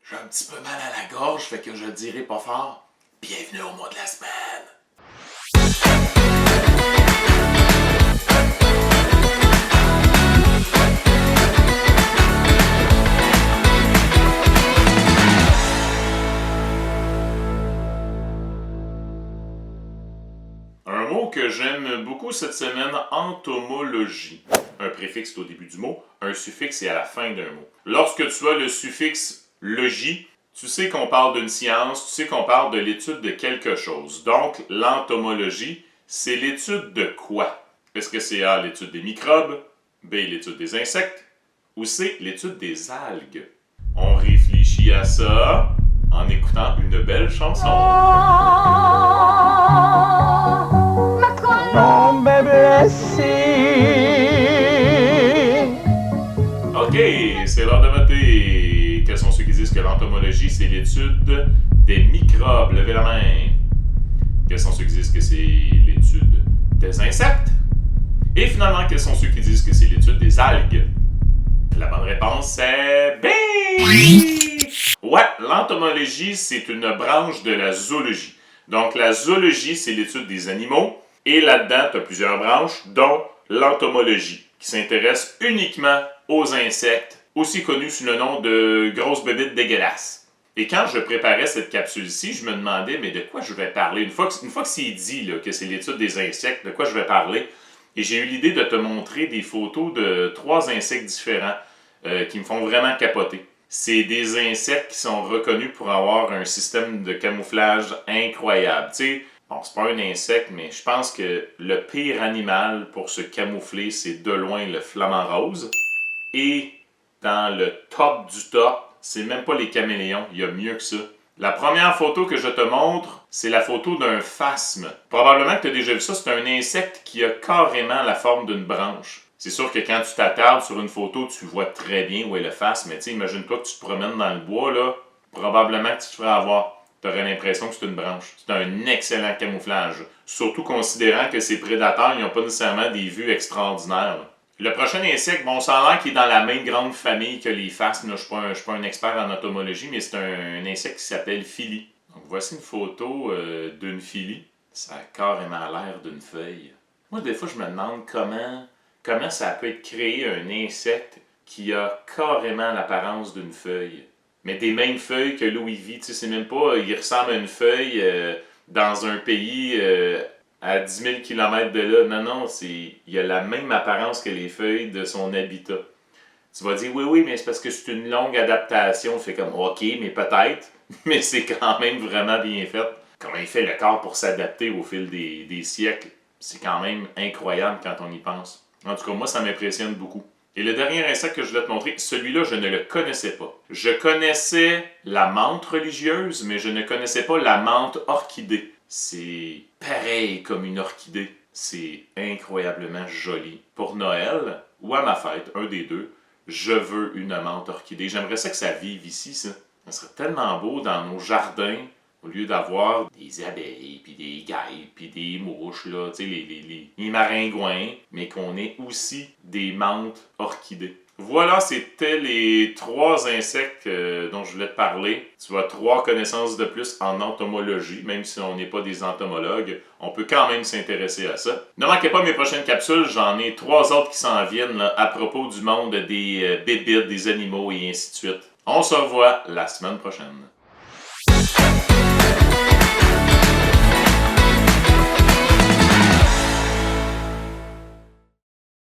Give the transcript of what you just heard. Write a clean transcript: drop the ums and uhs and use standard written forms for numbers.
J'ai un petit peu mal à la gorge, fait que je le dirai pas fort. Bienvenue au mois de la semaine! Un mot que j'aime beaucoup cette semaine, entomologie. Un préfixe est au début du mot, un suffixe est à la fin d'un mot. Lorsque tu as le suffixe logie, tu sais qu'on parle d'une science, tu sais qu'on parle de l'étude de quelque chose. Donc, l'entomologie, c'est l'étude de quoi? Est-ce que c'est A, l'étude des microbes, B, l'étude des insectes, ou C, l'étude des algues? On réfléchit à ça en écoutant une belle chanson. Ok, c'est l'heure de voter. Quels sont ceux qui disent que l'entomologie, c'est l'étude des microbes? Levez la main. Quels sont ceux qui disent que c'est l'étude des insectes? Et finalement, quels sont ceux qui disent que c'est l'étude des algues? La bonne réponse, c'est B! Ouais, l'entomologie, c'est une branche de la zoologie. Donc, la zoologie, c'est l'étude des animaux. Et là-dedans, tu as plusieurs branches, dont l'entomologie, qui s'intéresse uniquement aux insectes, aussi connus sous le nom de grosses bébites dégueulasses. Et quand je préparais cette capsule-ci, je me demandais, mais de quoi je vais parler? Une fois que c'est dit là, que c'est l'étude des insectes, de quoi je vais parler? Et j'ai eu l'idée de te montrer des photos de 3 insectes différents qui me font vraiment capoter. C'est des insectes qui sont reconnus pour avoir un système de camouflage incroyable. Tu sais, bon, c'est pas un insecte, mais je pense que le pire animal pour se camoufler, c'est de loin le flamant rose. Et dans le top du top, c'est même pas les caméléons, il y a mieux que ça. La première photo que je te montre, c'est la photo d'un phasme. Probablement que tu as déjà vu ça, c'est un insecte qui a carrément la forme d'une branche. C'est sûr que quand tu t'attardes sur une photo, tu vois très bien où est le phasme, mais tu sais, imagine-toi que tu te promènes dans le bois, là, probablement que tu te ferais avoir. Tu aurais l'impression que c'est une branche. C'est un excellent camouflage. Surtout considérant que ces prédateurs n'ont pas nécessairement des vues extraordinaires. Le prochain insecte, bon, ça a l'air qu'il est dans la même grande famille que les phasmes. Je ne suis pas un expert en entomologie, mais c'est un insecte qui s'appelle Philly. Donc voici une photo d'une Philly. Ça a carrément l'air d'une feuille. Moi, des fois, je me demande comment ça peut être créé un insecte qui a carrément l'apparence d'une feuille. Mais des mêmes feuilles que là où il vit. Tu sais, c'est même pas, il ressemble à une feuille dans un pays à 10 000 km de là. Non, il a la même apparence que les feuilles de son habitat. Tu vas dire, oui, mais c'est parce que c'est une longue adaptation. Fait comme, ok, mais peut-être. Mais c'est quand même vraiment bien fait. Comment il fait le corps pour s'adapter au fil des siècles. C'est quand même incroyable quand on y pense. En tout cas, moi, ça m'impressionne beaucoup. Et le dernier insecte que je voulais te montrer, celui-là, je ne le connaissais pas. Je connaissais la menthe religieuse, mais je ne connaissais pas la menthe orchidée. C'est pareil comme une orchidée. C'est incroyablement joli. Pour Noël, ou à ma fête, un des deux, je veux une menthe orchidée. J'aimerais ça que ça vive ici, ça. Ça serait tellement beau dans nos jardins, au lieu d'avoir des abeilles, puis des guêpes, puis des mouches, là, tu sais, les maringouins, mais qu'on ait aussi des menthes orchidées. Voilà, c'était les 3 insectes dont je voulais te parler. Tu as 3 connaissances de plus en entomologie, même si on n'est pas des entomologues, on peut quand même s'intéresser à ça. Ne manquez pas mes prochaines capsules, j'en ai 3 autres qui s'en viennent là, à propos du monde des bébites, des animaux et ainsi de suite. On se revoit la semaine prochaine.